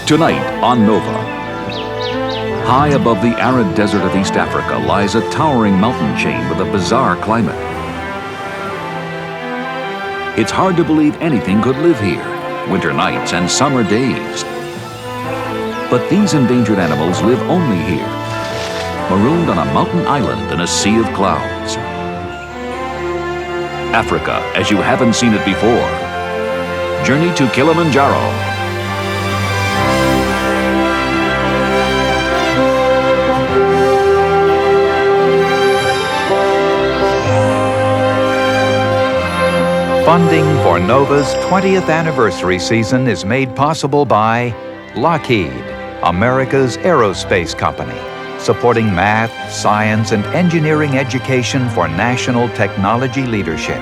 Tonight on Nova. High above the arid desert of East Africa lies a towering mountain chain with a bizarre climate. It's hard to believe anything could live here, winter nights and summer days. But these endangered animals live only here, marooned on a mountain island in a sea of clouds. Africa as you haven't seen it before. Journey to Kilimanjaro. Funding for NOVA's 20th anniversary season is made possible by Lockheed, America's aerospace company, supporting math, science, and engineering education for national technology leadership.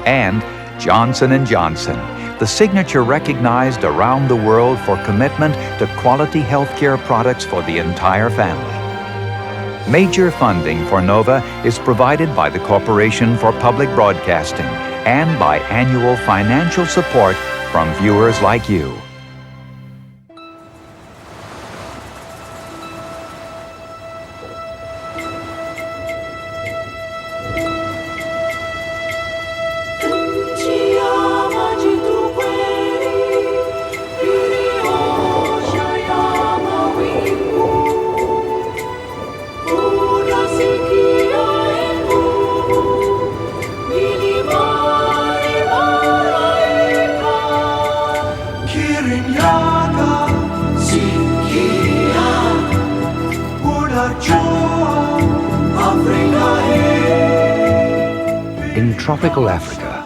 And Johnson & Johnson, the signature recognized around the world for commitment to quality healthcare products for the entire family. Major funding for NOVA is provided by the Corporation for Public Broadcasting and by annual financial support from viewers like you. In tropical Africa,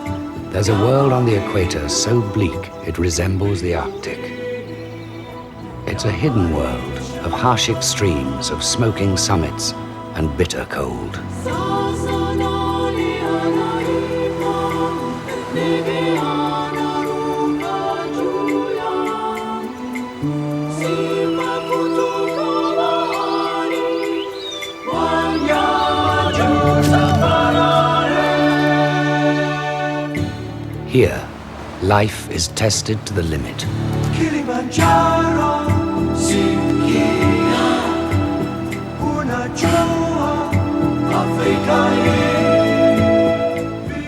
there's a world on the equator so bleak it resembles the Arctic. It's a hidden world of harsh extremes, of smoking summits and bitter cold. Here, life is tested to the limit. Kilimanjaro,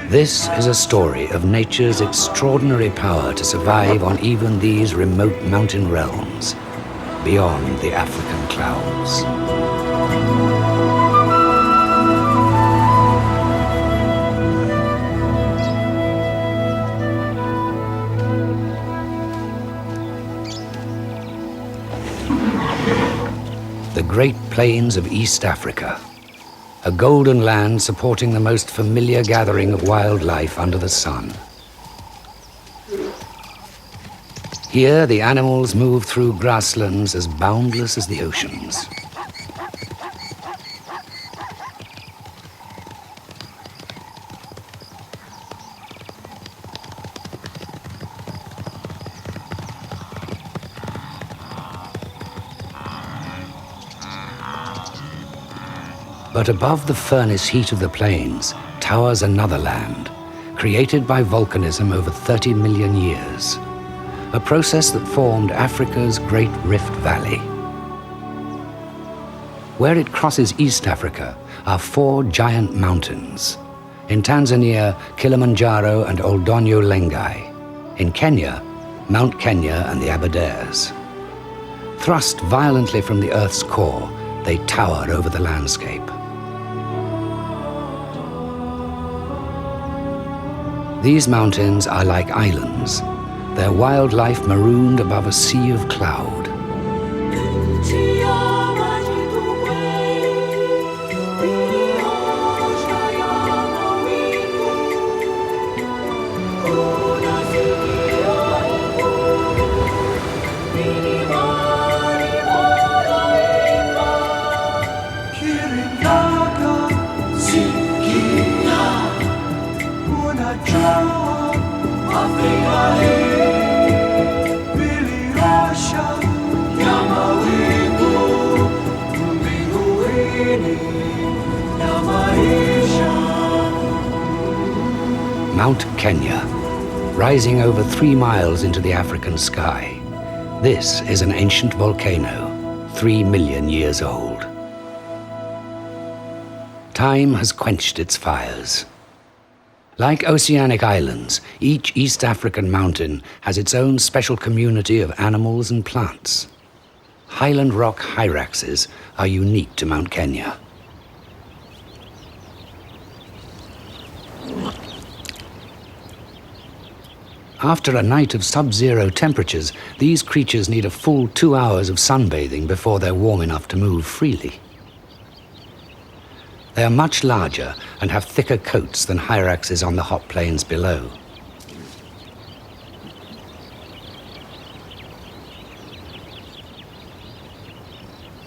This is a story of nature's extraordinary power to survive on even these remote mountain realms, beyond the African clouds. The Great Plains of East Africa, a golden land supporting the most familiar gathering of wildlife under the sun. Here, the animals move through grasslands as boundless as the oceans. But above the furnace heat of the plains towers another land, created by volcanism over 30 million years, a process that formed Africa's Great Rift Valley. Where it crosses East Africa are 4 giant mountains. In Tanzania, Kilimanjaro and Oldonyo Lengai. In Kenya, Mount Kenya and the Aberdares. Thrust violently from the Earth's core, they tower over the landscape. These mountains are like islands, their wildlife marooned above a sea of cloud. Mount Kenya, rising over 3 miles into the African sky, This is an ancient volcano, 3 million years old. Time has quenched its fires. Like oceanic islands, each East African mountain has its own special community of animals and plants. Highland rock hyraxes are unique to Mount Kenya. After a night of sub-zero temperatures, these creatures need a full 2 hours of sunbathing before they're warm enough to move freely. They are much larger and have thicker coats than hyraxes on the hot plains below.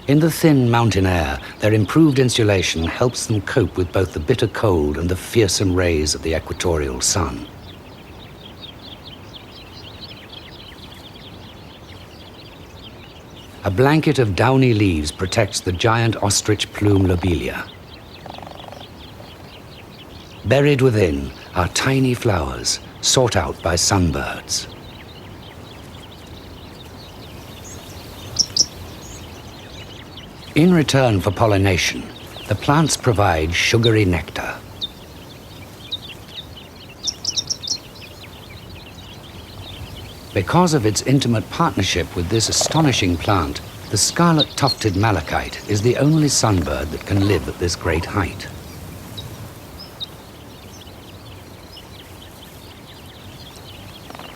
In the thin mountain air, their improved insulation helps them cope with both the bitter cold and the fearsome rays of the equatorial sun. A blanket of downy leaves protects the giant ostrich plume lobelia. Buried within are tiny flowers sought out by sunbirds. In return for pollination, the plants provide sugary nectar. Because of its intimate partnership with this astonishing plant, the scarlet-tufted malachite is the only sunbird that can live at this great height.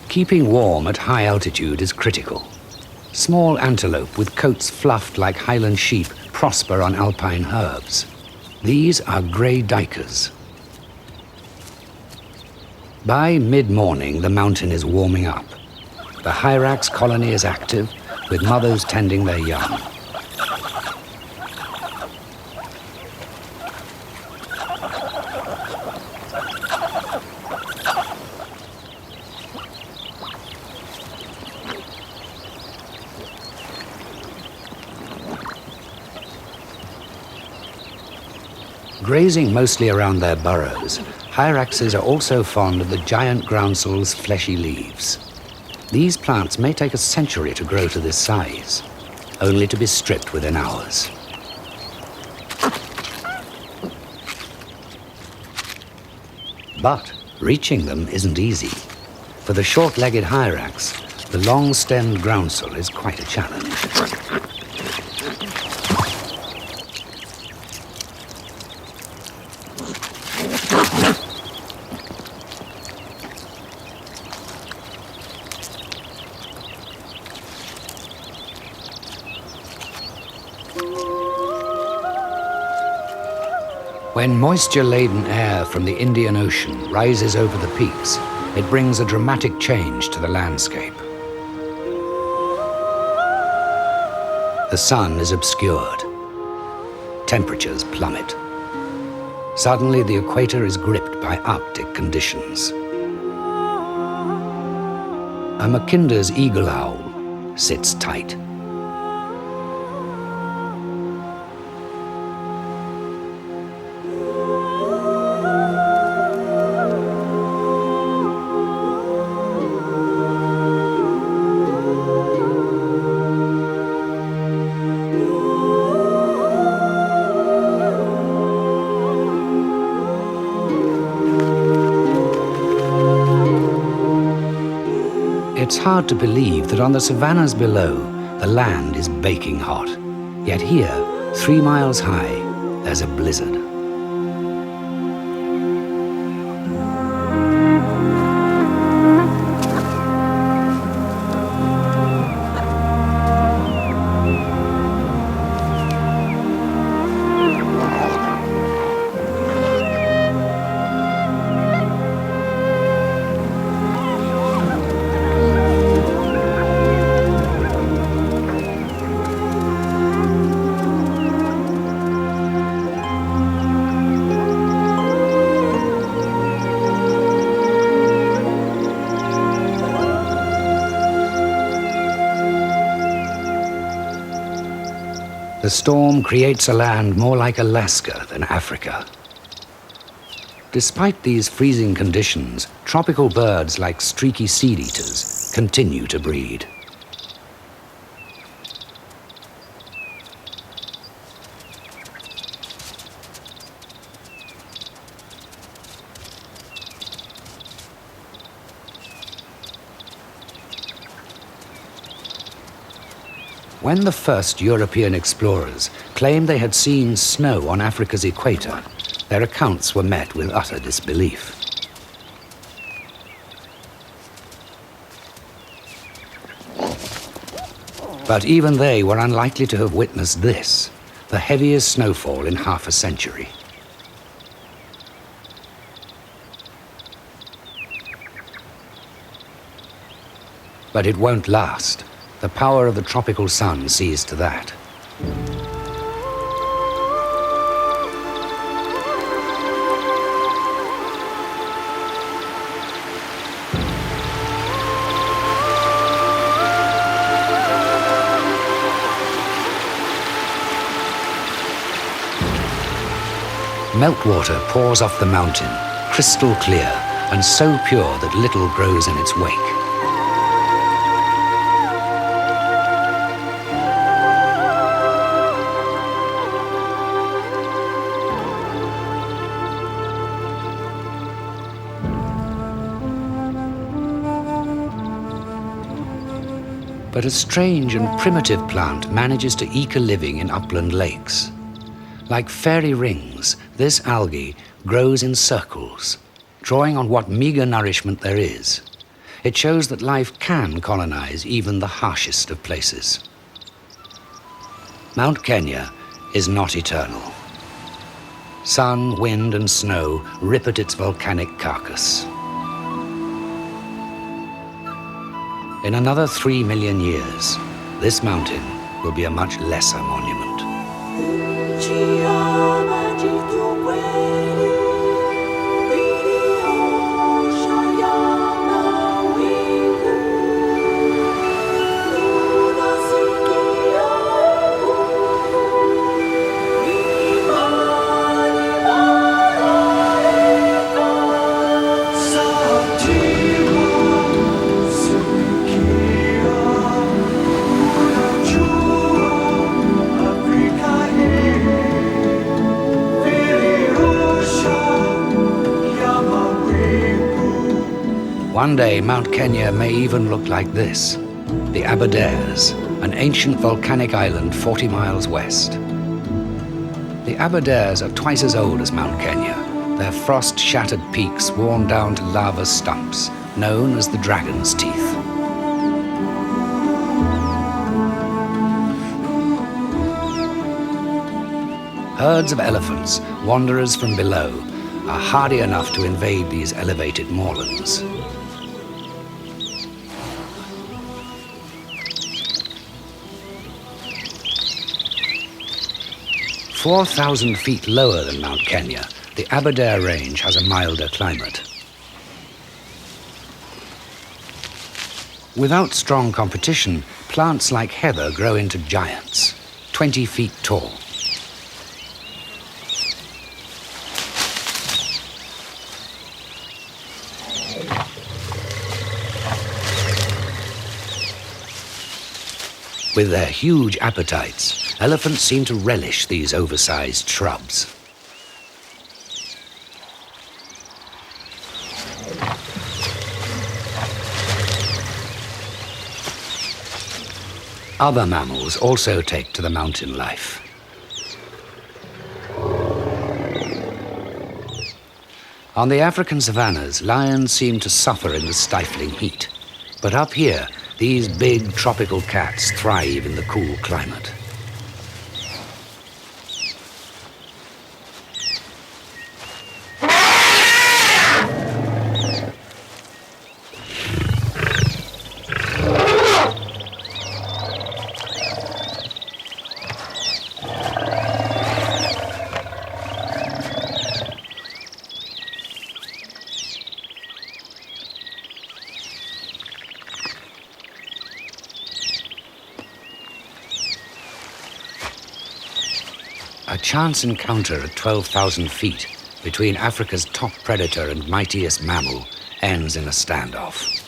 Keeping warm at high altitude is critical. Small antelope with coats fluffed like highland sheep prosper on alpine herbs. These are grey duikers. By mid-morning, the mountain is warming up. The hyrax colony is active, with mothers tending their young. Grazing mostly around their burrows, hyraxes are also fond of the giant groundsel's fleshy leaves. These plants may take a century to grow to this size, only to be stripped within hours. But reaching them isn't easy. For the short-legged hyrax, the long-stemmed groundsel is quite a challenge. When moisture-laden air from the Indian Ocean rises over the peaks, it brings a dramatic change to the landscape. The sun is obscured. Temperatures plummet. Suddenly, the equator is gripped by Arctic conditions. A Mackinder's eagle owl sits tight. It's hard to believe that on the savannas below, the land is baking hot. Yet here, 3 miles high, there's a blizzard. The storm creates a land more like Alaska than Africa. Despite these freezing conditions, tropical birds like streaky seed-eaters continue to breed. When the first European explorers claimed they had seen snow on Africa's equator, their accounts were met with utter disbelief. But even they were unlikely to have witnessed this, the heaviest snowfall in half a century. But it won't last. The power of the tropical sun sees to that. Meltwater pours off the mountain, crystal clear, and so pure that little grows in its wake. But a strange and primitive plant manages to eke a living in upland lakes. Like fairy rings, this algae grows in circles, drawing on what meager nourishment there is. It shows that life can colonize even the harshest of places. Mount Kenya is not eternal. Sun, wind, and snow rip at its volcanic carcass. In another 3 million years, this mountain will be a much lesser monument. One day, Mount Kenya may even look like this, the Aberdares, an ancient volcanic island 40 miles west. The Aberdares are twice as old as Mount Kenya, their frost-shattered peaks worn down to lava stumps, known as the Dragon's Teeth. Herds of elephants, wanderers from below, are hardy enough to invade these elevated moorlands. 4,000 feet lower than Mount Kenya, the Aberdare Range has a milder climate. Without strong competition, plants like heather grow into giants, 20 feet tall. With their huge appetites, elephants seem to relish these oversized shrubs. Other mammals also take to the mountain life. On the African savannas, lions seem to suffer in the stifling heat. But up here, these big tropical cats thrive in the cool climate. A chance encounter at 12,000 feet between Africa's top predator and mightiest mammal ends in a standoff.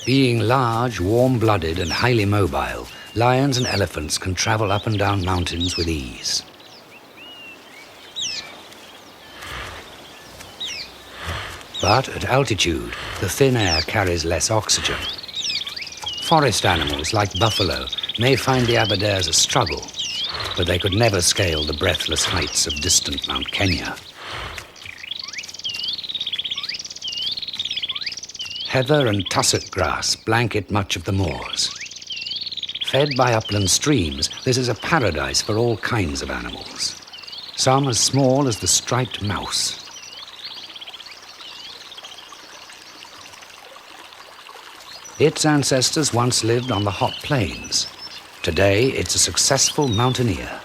Being large, warm-blooded, and highly mobile, lions and elephants can travel up and down mountains with ease. But at altitude, the thin air carries less oxygen. Forest animals like buffalo may find the Aberdares a struggle, but they could never scale the breathless heights of distant Mount Kenya. Heather and tussock grass blanket much of the moors. Fed by upland streams, this is a paradise for all kinds of animals, some as small as the striped mouse. Its ancestors once lived on the hot plains. Today, it's a successful mountaineer.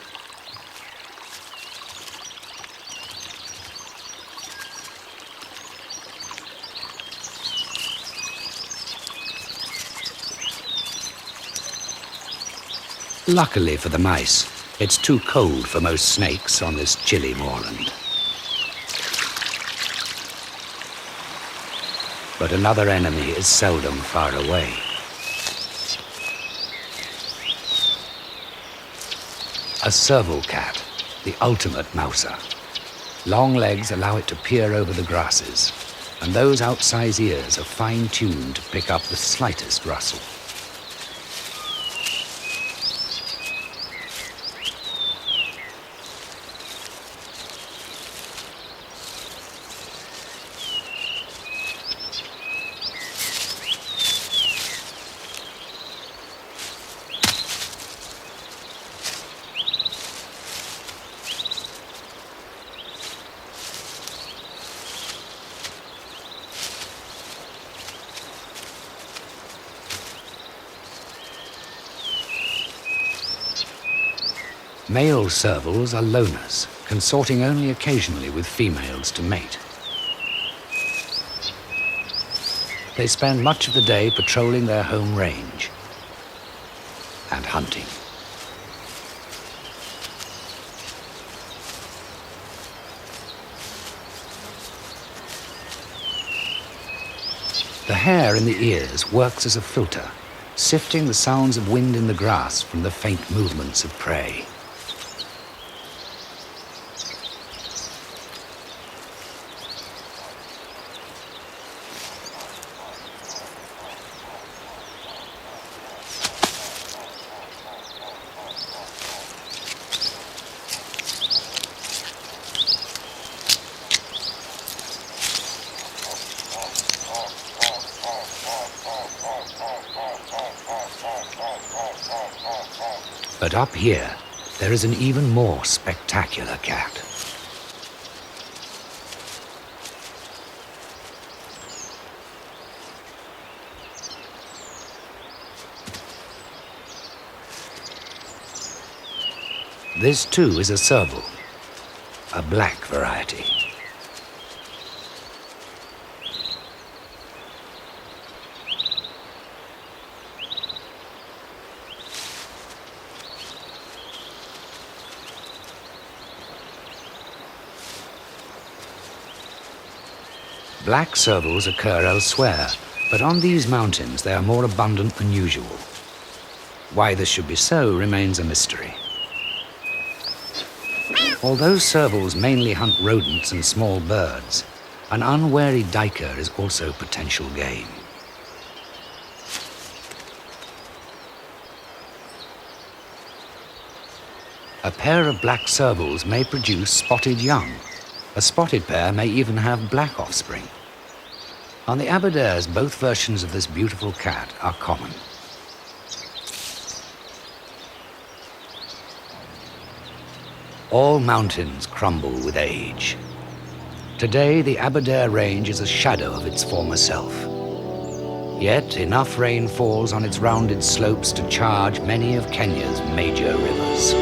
Luckily for the mice, it's too cold for most snakes on this chilly moorland. But another enemy is seldom far away. A serval cat, the ultimate mouser. Long legs allow it to peer over the grasses, and those outsize ears are fine-tuned to pick up the slightest rustle. Male servals are loners, consorting only occasionally with females to mate. They spend much of the day patrolling their home range and hunting. The hair in the ears works as a filter, sifting the sounds of wind in the grass from the faint movements of prey. But up here, there is an even more spectacular cat. This too is a serval, a black variety. Black servals occur elsewhere, but on these mountains they are more abundant than usual. Why this should be so remains a mystery. Although servals mainly hunt rodents and small birds, an unwary duiker is also potential game. A pair of black servals may produce spotted young. A spotted pair may even have black offspring. On the Aberdares, both versions of this beautiful cat are common. All mountains crumble with age. Today, the Aberdare Range is a shadow of its former self. Yet, enough rain falls on its rounded slopes to charge many of Kenya's major rivers.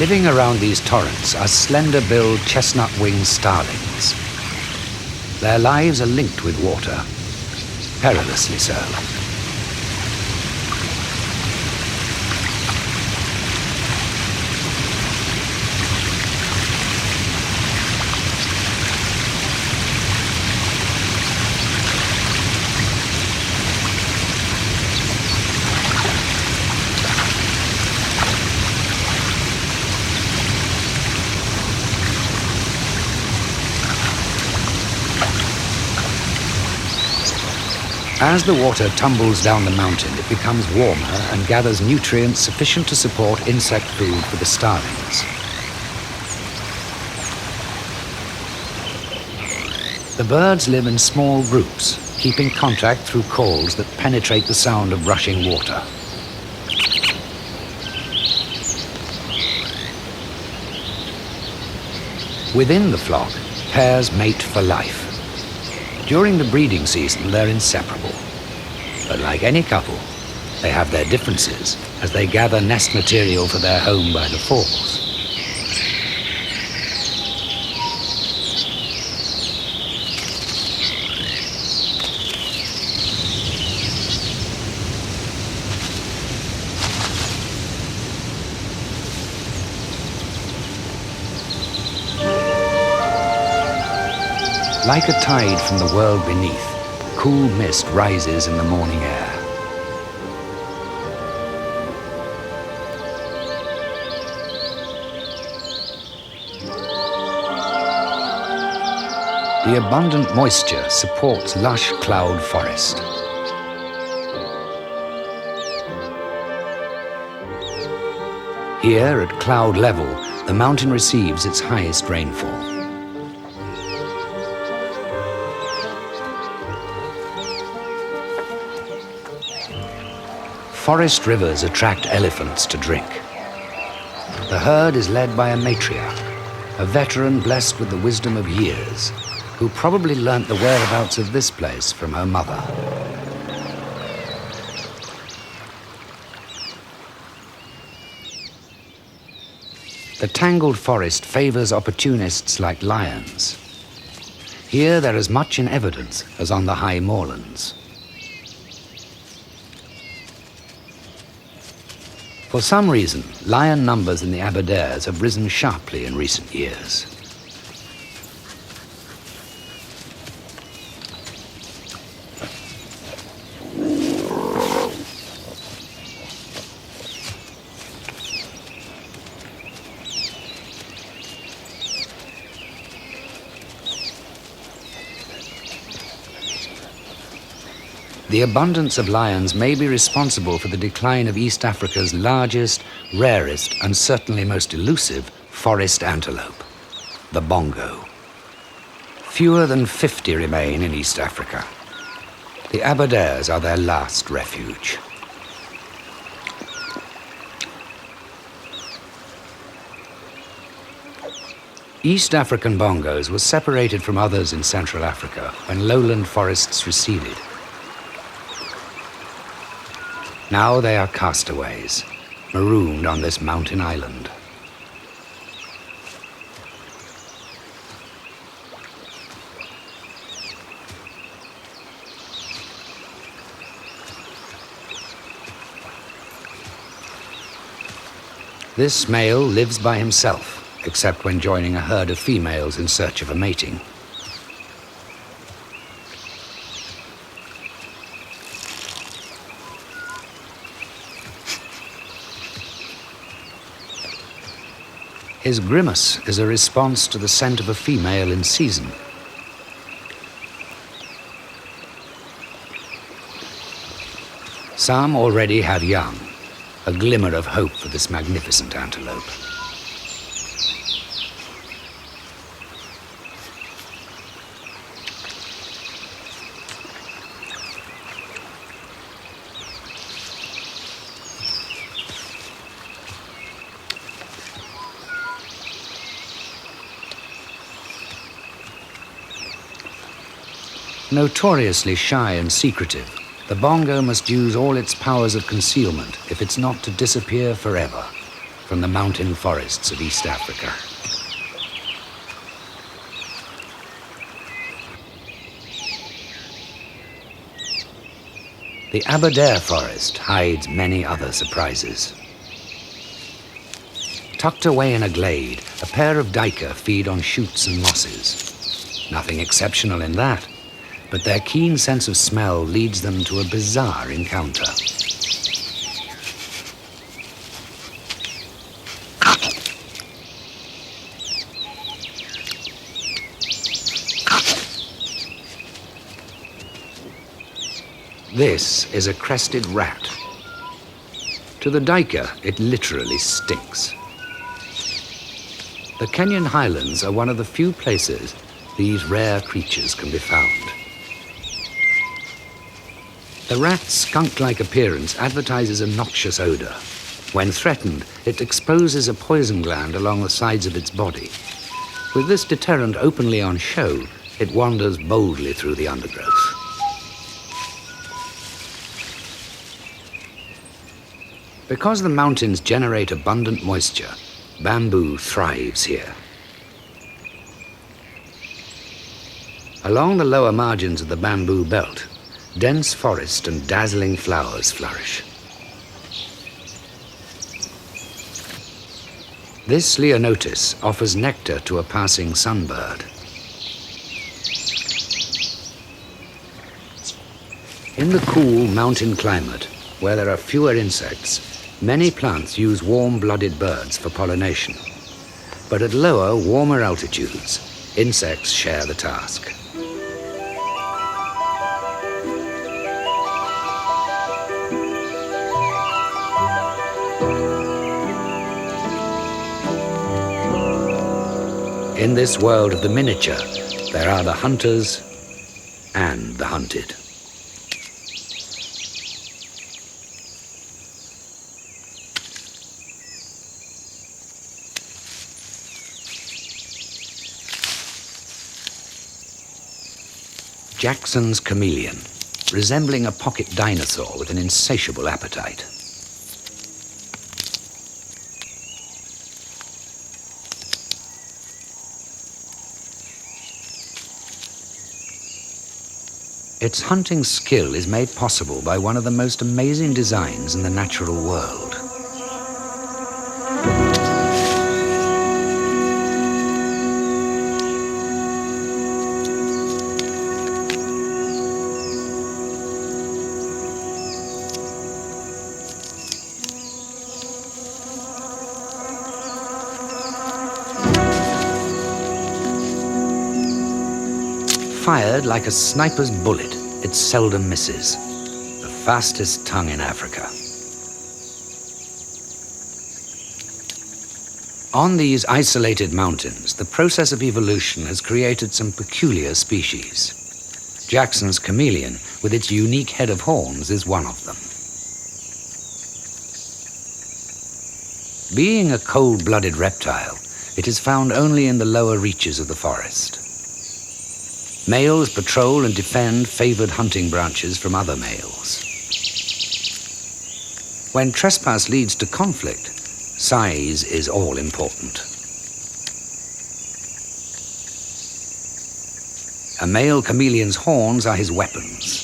Living around these torrents are slender-billed chestnut-winged starlings. Their lives are linked with water, perilously so. As the water tumbles down the mountain, it becomes warmer and gathers nutrients sufficient to support insect food for the starlings. The birds live in small groups, keeping contact through calls that penetrate the sound of rushing water. Within the flock, pairs mate for life. During the breeding season, they're inseparable. But like any couple, they have their differences as they gather nest material for their home by the falls. Like a tide from the world beneath, cool mist rises in the morning air. The abundant moisture supports lush cloud forest. Here at cloud level, the mountain receives its highest rainfall. Forest rivers attract elephants to drink. The herd is led by a matriarch, a veteran blessed with the wisdom of years, who probably learnt the whereabouts of this place from her mother. The tangled forest favors opportunists like lions. Here there is much in evidence as on the high moorlands. For some reason, lion numbers in the Aberdares have risen sharply in recent years. The abundance of lions may be responsible for the decline of East Africa's largest, rarest, and certainly most elusive forest antelope, the bongo. Fewer than 50 remain in East Africa. The Aberdares are their last refuge. East African bongos were separated from others in Central Africa when lowland forests receded. Now they are castaways, marooned on this mountain island. This male lives by himself, except when joining a herd of females in search of a mating. His grimace is a response to the scent of a female in season. Some already have young, a glimmer of hope for this magnificent antelope. Notoriously shy and secretive, the bongo must use all its powers of concealment if it's not to disappear forever. from the mountain forests of East Africa. The Aberdare forest hides many other surprises. Tucked away in a glade, a pair of duiker feed on shoots and mosses. Nothing exceptional in that, but their keen sense of smell leads them to a bizarre encounter. This is a crested rat. To the duiker, it literally stinks. The Kenyan highlands are one of the few places these rare creatures can be found. The rat's skunk-like appearance advertises a noxious odor. When threatened, it exposes a poison gland along the sides of its body. With this deterrent openly on show, it wanders boldly through the undergrowth. Because the mountains generate abundant moisture, bamboo thrives here. Along the lower margins of the bamboo belt, dense forest and dazzling flowers flourish. This Leonotis offers nectar to a passing sunbird. In the cool mountain climate, where there are fewer insects, many plants use warm-blooded birds for pollination. But at lower, warmer altitudes, insects share the task. In this world of the miniature, there are the hunters and the hunted. Jackson's chameleon, resembling a pocket dinosaur with an insatiable appetite. Its hunting skill is made possible by one of the most amazing designs in the natural world. Fired like a sniper's bullet, it seldom misses. The fastest tongue in Africa. On these isolated mountains, the process of evolution has created some peculiar species. Jackson's chameleon, with its unique head of horns, is one of them. Being a cold-blooded reptile, it is found only in the lower reaches of the forest. Males patrol and defend favored hunting branches from other males. When trespass leads to conflict, size is all important. A male chameleon's horns are his weapons.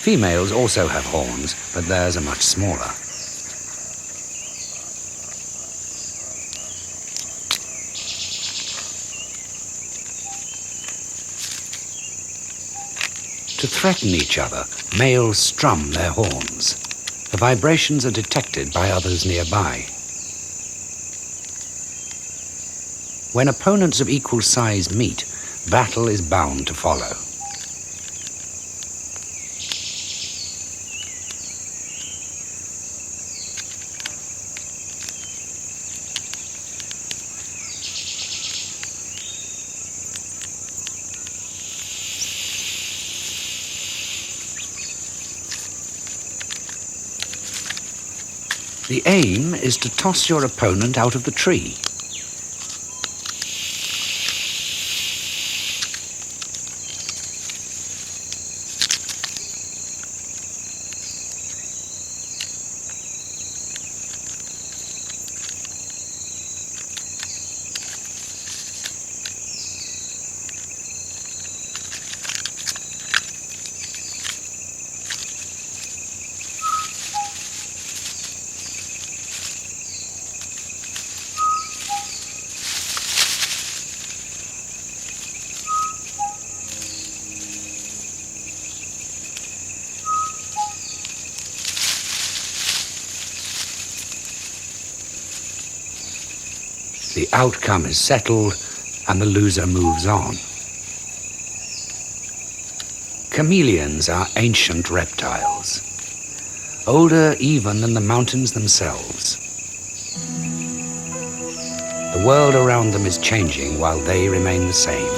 Females also have horns, but theirs are much smaller. To threaten each other, males strum their horns. The vibrations are detected by others nearby. When opponents of equal size meet, battle is bound to follow. The aim is to toss your opponent out of the tree. The outcome is settled, and the loser moves on. Chameleons are ancient reptiles, older even than the mountains themselves. The world around them is changing while they remain the same.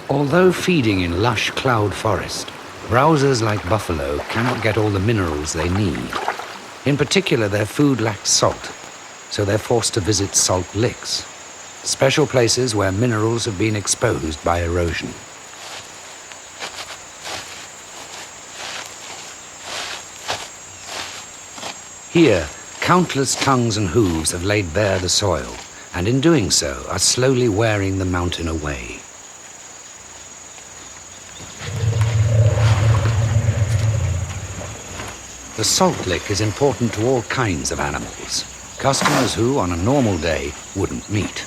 Although feeding in lush cloud forest, browsers like buffalo cannot get all the minerals they need. In particular, their food lacks salt, so they're forced to visit salt licks, special places where minerals have been exposed by erosion. Here, countless tongues and hooves have laid bare the soil, and in doing so are slowly wearing the mountain away. The salt lick is important to all kinds of animals, customers who, on a normal day, wouldn't meet.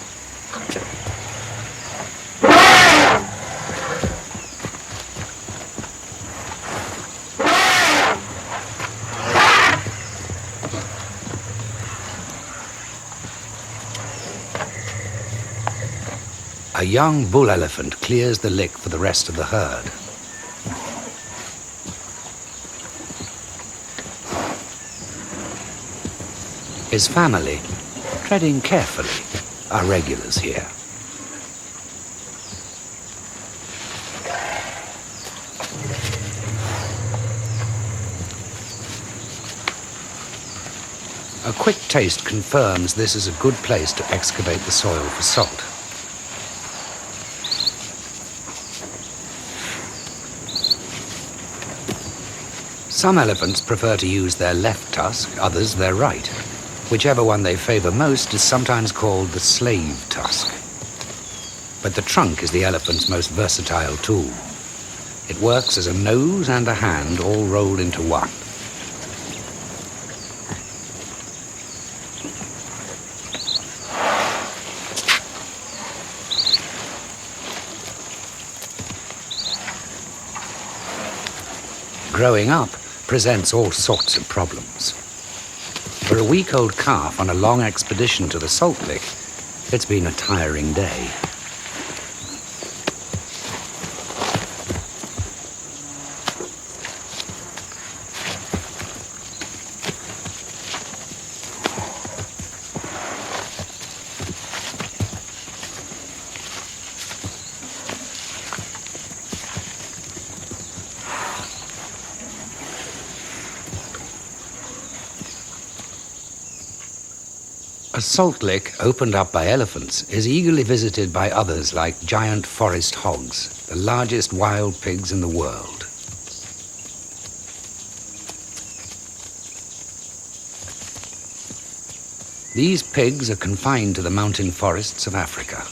A young bull elephant clears the lick for the rest of the herd. His family, treading carefully, are regulars here. A quick taste confirms this is a good place to excavate the soil for salt. Some elephants prefer to use their left tusk, others their right. Whichever one they favor most is sometimes called the slave tusk. But the trunk is the elephant's most versatile tool. It works as a nose and a hand all rolled into one. Growing up presents all sorts of problems. For a week-old calf on a long expedition to the salt lick, it's been a tiring day. A salt lick opened up by elephants is eagerly visited by others like giant forest hogs, the largest wild pigs in the world. These pigs are confined to the mountain forests of Africa.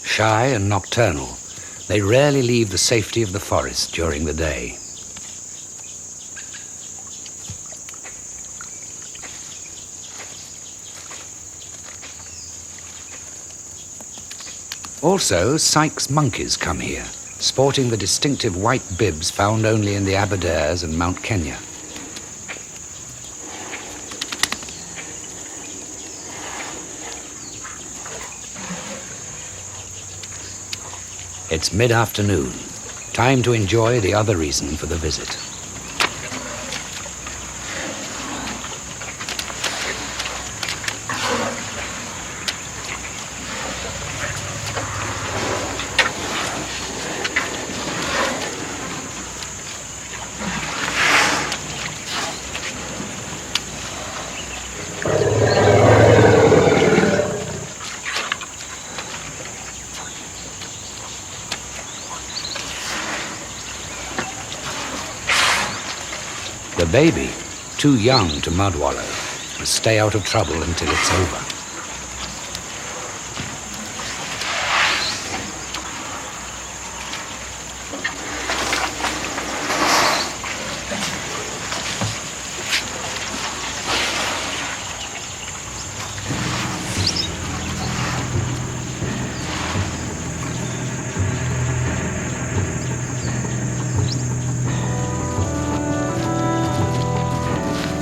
Shy and nocturnal, they rarely leave the safety of the forest during the day. Also, Sykes monkeys come here, sporting the distinctive white bibs found only in the Aberdares and Mount Kenya. It's mid-afternoon, time to enjoy the other reason for the visit. The baby, too young to mud wallow, must stay out of trouble until it's over.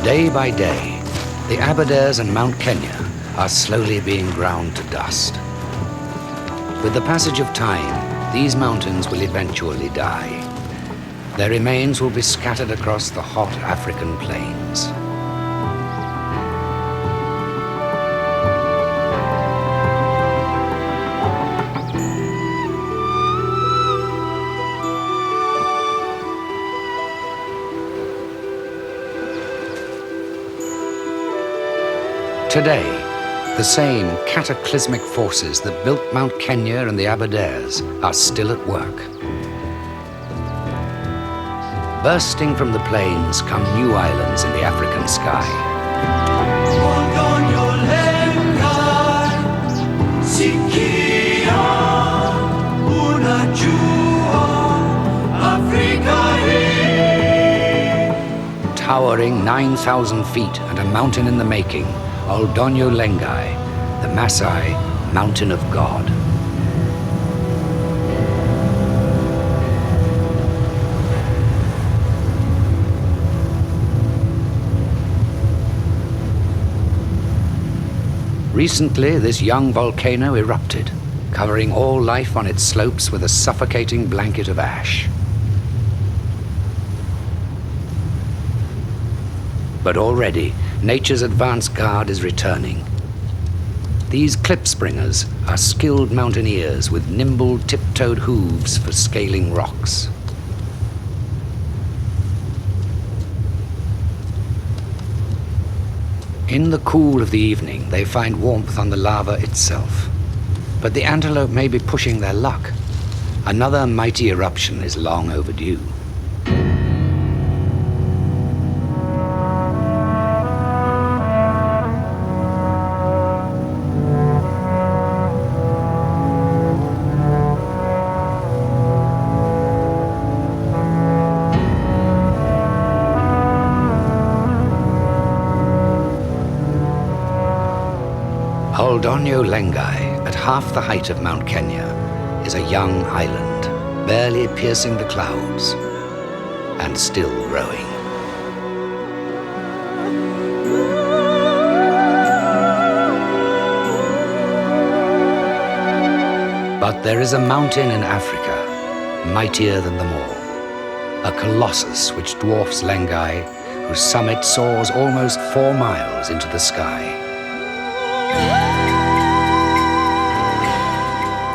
Day by day, the Aberdares and Mount Kenya are slowly being ground to dust. With the passage of time, these mountains will eventually die. Their remains will be scattered across the hot African plains. Today, the same cataclysmic forces that built Mount Kenya and the Aberdares are still at work. Bursting from the plains come new islands in the African sky. Towering 9,000 feet and a mountain in the making, Oldonyo Lengai, the Maasai Mountain of God. Recently, this young volcano erupted, covering all life on its slopes with a suffocating blanket of ash. But already, nature's advance guard is returning. These clip-springers are skilled mountaineers with nimble, tip-toed hooves for scaling rocks. In the cool of the evening, they find warmth on the lava itself. But the antelope may be pushing their luck. Another mighty eruption is long overdue. Oldonyo Lengai, at half the height of Mount Kenya, is a young island, barely piercing the clouds, and still growing. But there is a mountain in Africa, mightier than them all, a colossus which dwarfs Lengai, whose summit soars almost 4 miles into the sky.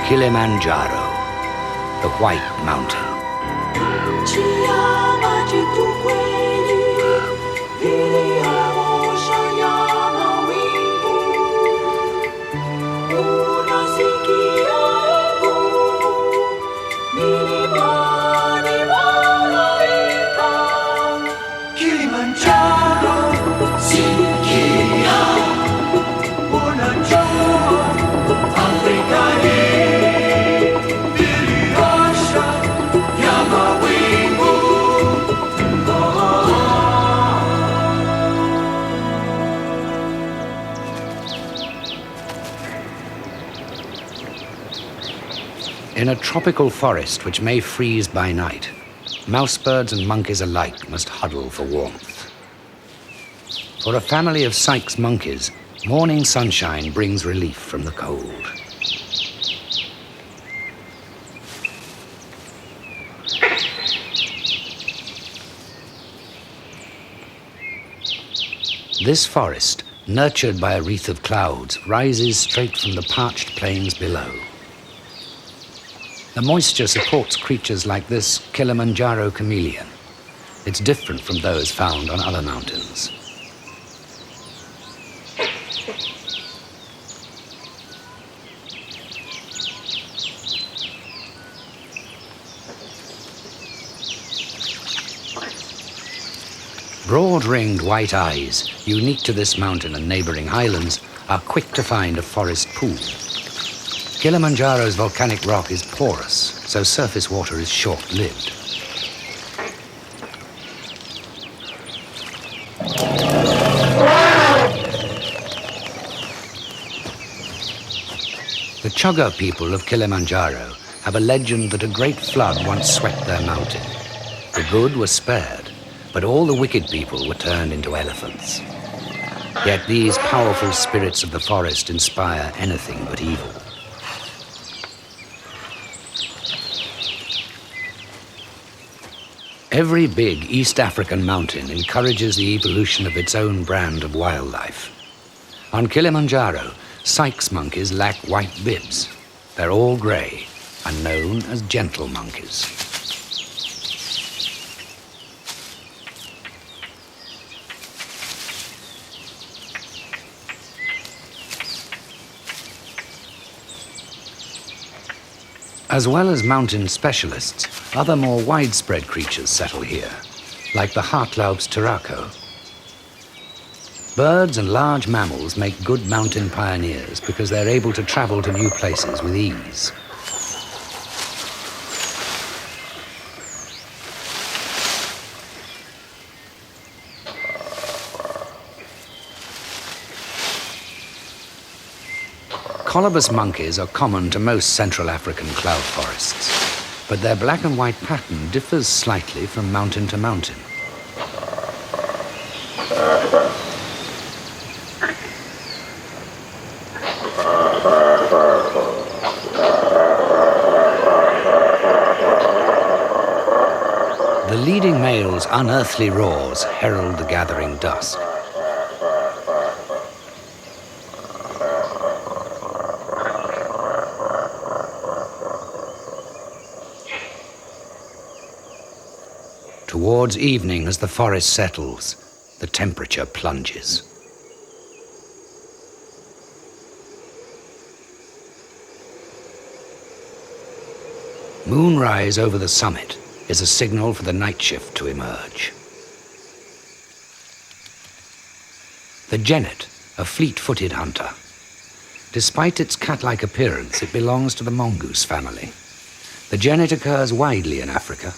Kilimanjaro, the White Mountain. In a tropical forest which may freeze by night, mousebirds and monkeys alike must huddle for warmth. For a family of Sykes monkeys, morning sunshine brings relief from the cold. This forest, nurtured by a wreath of clouds, rises straight from the parched plains below. The moisture supports creatures like this Kilimanjaro chameleon. It's different from those found on other mountains. Broad-ringed white eyes, unique to this mountain and neighboring highlands, are quick to find a forest pool. Kilimanjaro's volcanic rock is porous, so surface water is short-lived. The Chugga people of Kilimanjaro have a legend that a great flood once swept their mountain. The good were spared, but all the wicked people were turned into elephants. Yet these powerful spirits of the forest inspire anything but evil. Every big East African mountain encourages the evolution of its own brand of wildlife. On Kilimanjaro, Sykes monkeys lack white bibs. They're all grey and known as gentle monkeys. As well as mountain specialists, other more widespread creatures settle here, like the Hartlaub's turaco. Birds and large mammals make good mountain pioneers because they're able to travel to new places with ease. Colobus monkeys are common to most Central African cloud forests, but their black and white pattern differs slightly from mountain to mountain. The leading male's unearthly roars herald the gathering dusk. Towards evening, as the forest settles, the temperature plunges. Moonrise over the summit is a signal for the night shift to emerge. The genet, a fleet-footed hunter. Despite its cat-like appearance, it belongs to the mongoose family. The genet occurs widely in Africa,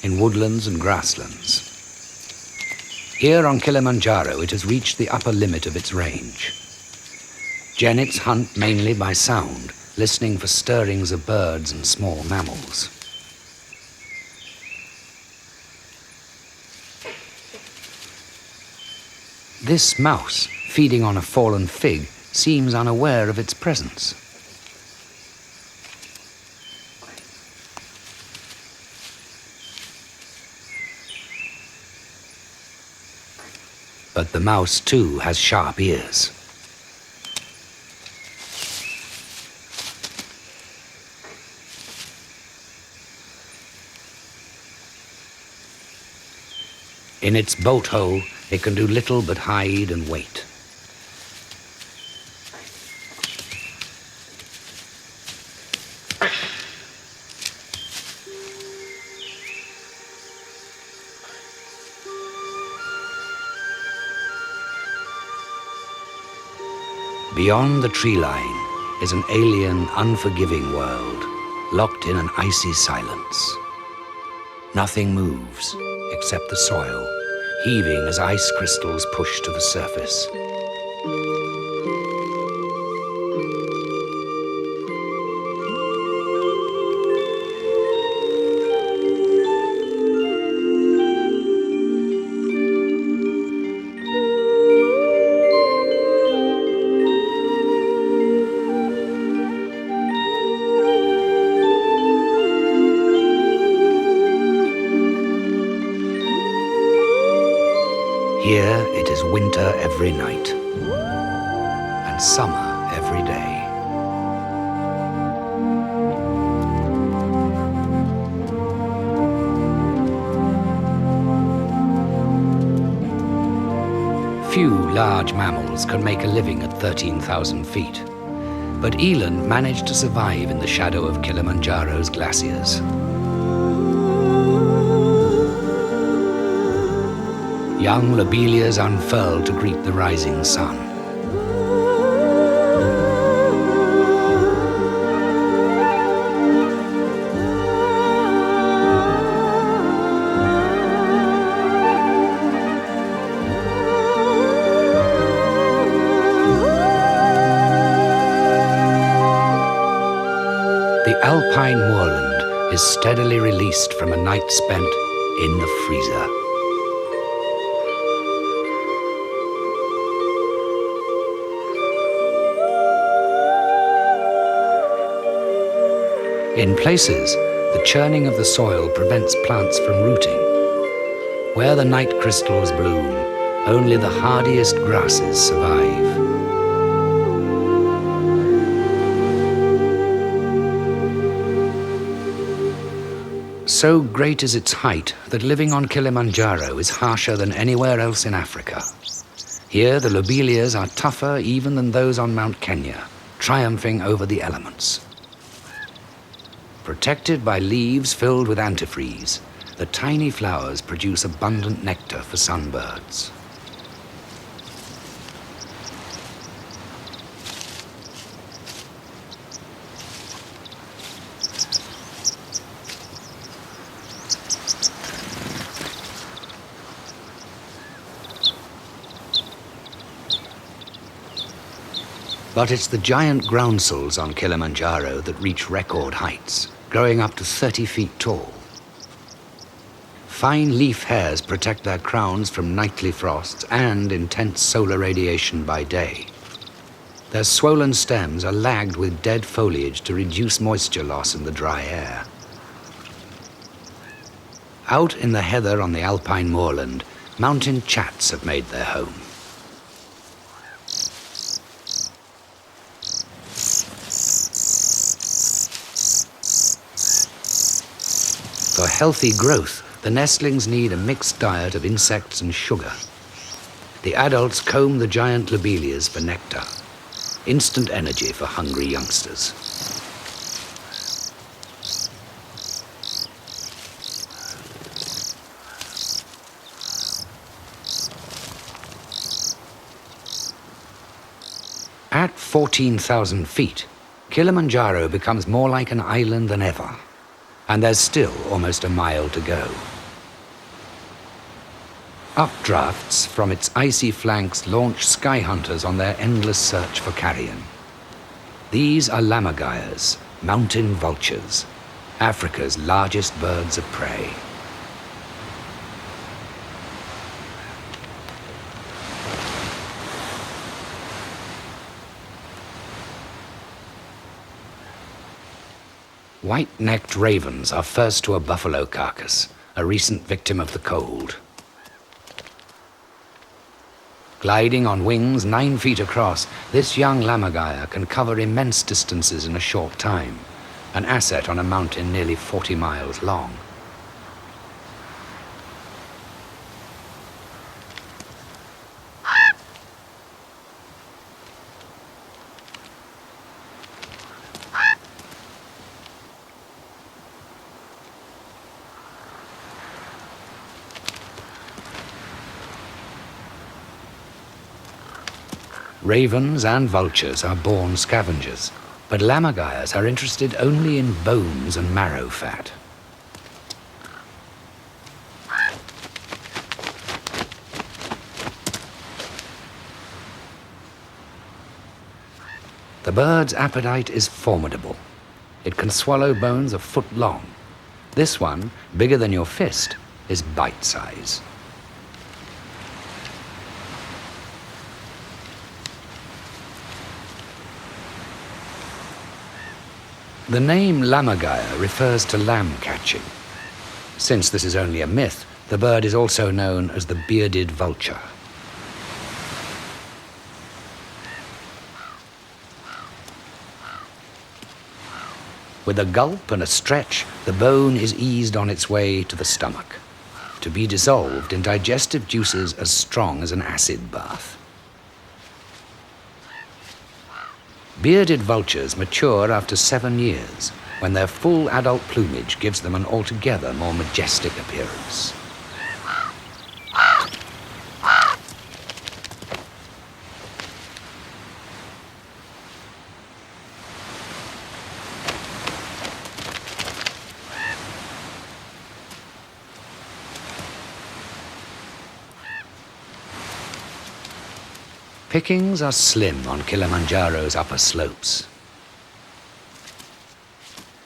in woodlands and grasslands. Here on Kilimanjaro, it has reached the upper limit of its range. Genets hunt mainly by sound, listening for stirrings of birds and small mammals. This mouse, feeding on a fallen fig, seems unaware of its presence. But the mouse, too, has sharp ears. In its bolt hole, it can do little but hide and wait. Beyond the tree line is an alien, unforgiving world, locked in an icy silence. Nothing moves except the soil, heaving as ice crystals push to the surface. Here it is winter every night and summer every day. Few large mammals can make a living at 13,000 feet, but eland managed to survive in the shadow of Kilimanjaro's glaciers. Young lobelias unfurl to greet the rising sun. The Alpine moorland is steadily released from a night spent in the freezer. In places, the churning of the soil prevents plants from rooting. Where the night crystals bloom, only the hardiest grasses survive. So great is its height that living on Kilimanjaro is harsher than anywhere else in Africa. Here, the lobelias are tougher even than those on Mount Kenya, triumphing over the elements. Protected by leaves filled with antifreeze, the tiny flowers produce abundant nectar for sunbirds. But it's the giant groundsels on Kilimanjaro that reach record heights, growing up to 30 feet tall. Fine leaf hairs protect their crowns from nightly frosts and intense solar radiation by day. Their swollen stems are lagged with dead foliage to reduce moisture loss in the dry air. Out in the heather on the Alpine moorland, mountain chats have made their home. For healthy growth, the nestlings need a mixed diet of insects and sugar. The adults comb the giant lobelias for nectar, instant energy for hungry youngsters. At 14,000 feet, Kilimanjaro becomes more like an island than ever. And there's still almost a mile to go. Updrafts from its icy flanks launch sky hunters on their endless search for carrion. These are lammergeiers, mountain vultures, Africa's largest birds of prey. White-necked ravens are first to a buffalo carcass, a recent victim of the cold. Gliding on wings 9 feet across, this young lammergeier can cover immense distances in a short time, an asset on a mountain nearly 40 miles long. Ravens and vultures are born scavengers, but lammergeiers are interested only in bones and marrow fat. The bird's appetite is formidable. It can swallow bones a foot long. This one, bigger than your fist, is bite-size. The name lammergeier refers to lamb catching. Since this is only a myth, the bird is also known as the bearded vulture. With a gulp and a stretch, the bone is eased on its way to the stomach, to be dissolved in digestive juices as strong as an acid bath. Bearded vultures mature after 7 years, when their full adult plumage gives them an altogether more majestic appearance. Pickings are slim on Kilimanjaro's upper slopes.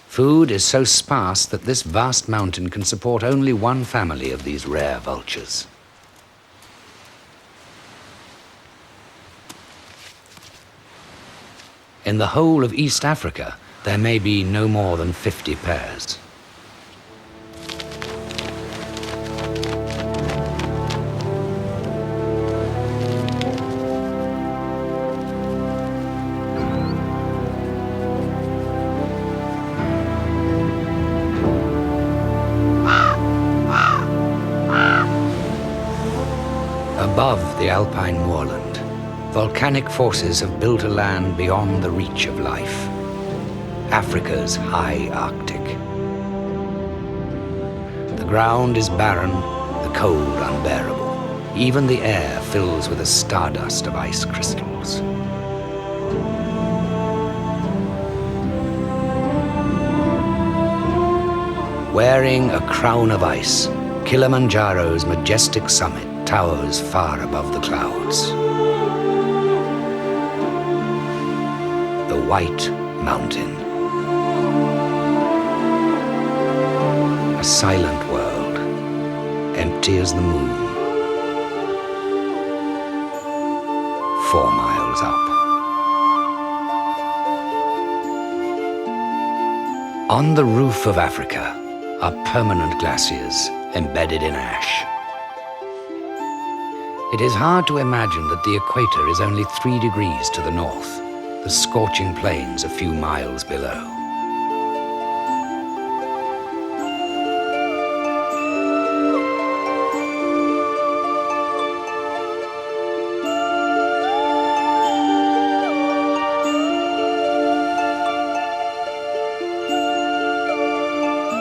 Food is so sparse that this vast mountain can support only one family of these rare vultures. In the whole of East Africa, there may be no more than 50 pairs. Above the Alpine moorland, volcanic forces have built a land beyond the reach of life. Africa's high Arctic. The ground is barren, the cold unbearable. Even the air fills with a stardust of ice crystals. Wearing a crown of ice, Kilimanjaro's majestic summit towers far above the clouds. The White Mountain. A silent world, empty as the moon. 4 miles up. On the roof of Africa are permanent glaciers embedded in ash. It is hard to imagine that the equator is only 3 degrees to the north, the scorching plains a few miles below.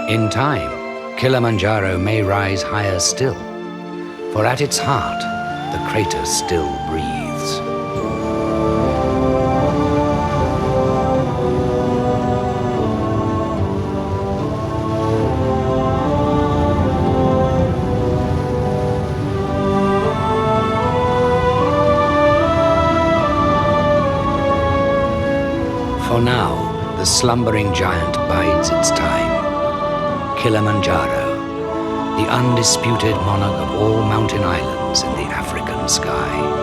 In time, Kilimanjaro may rise higher still, for at its heart, the crater still breathes. For now, the slumbering giant bides its time. Kilimanjaro, the undisputed monarch of all mountain islands in the African sky.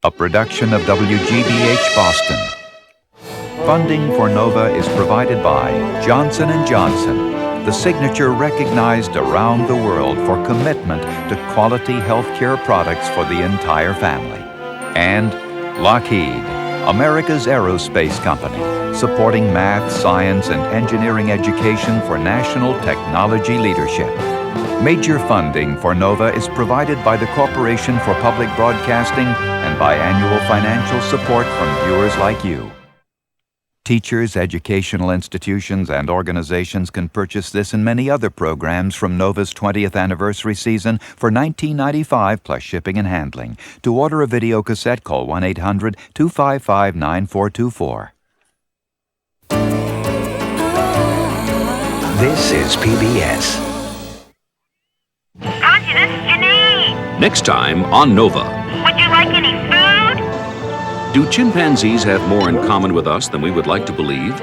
A production of WGBH Boston. Funding for NOVA is provided by Johnson & Johnson, the signature recognized around the world for commitment to quality healthcare products for the entire family. And Lockheed, America's aerospace company, supporting math, science, and engineering education for national technology leadership. Major funding for NOVA is provided by the Corporation for Public Broadcasting and by annual financial support from viewers like you. Teachers, educational institutions, and organizations can purchase this and many other programs from NOVA's 20th anniversary season for $19.95 plus shipping and handling. To order a video cassette, call 1-800-255-9424. This is PBS. Auntie, this is Janine. Next time on Nova. Would you like any food? Do chimpanzees have more in common with us than we would like to believe?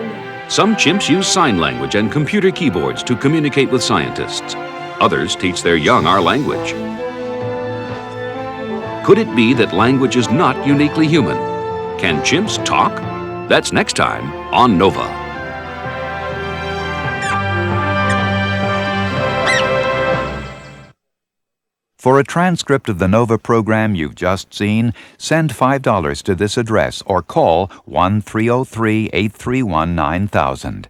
Some chimps use sign language and computer keyboards to communicate with scientists. Others teach their young our language. Could it be that language is not uniquely human? Can chimps talk? That's next time on Nova. For a transcript of the NOVA program you've just seen, send $5 to this address or call 1-303-831-9000.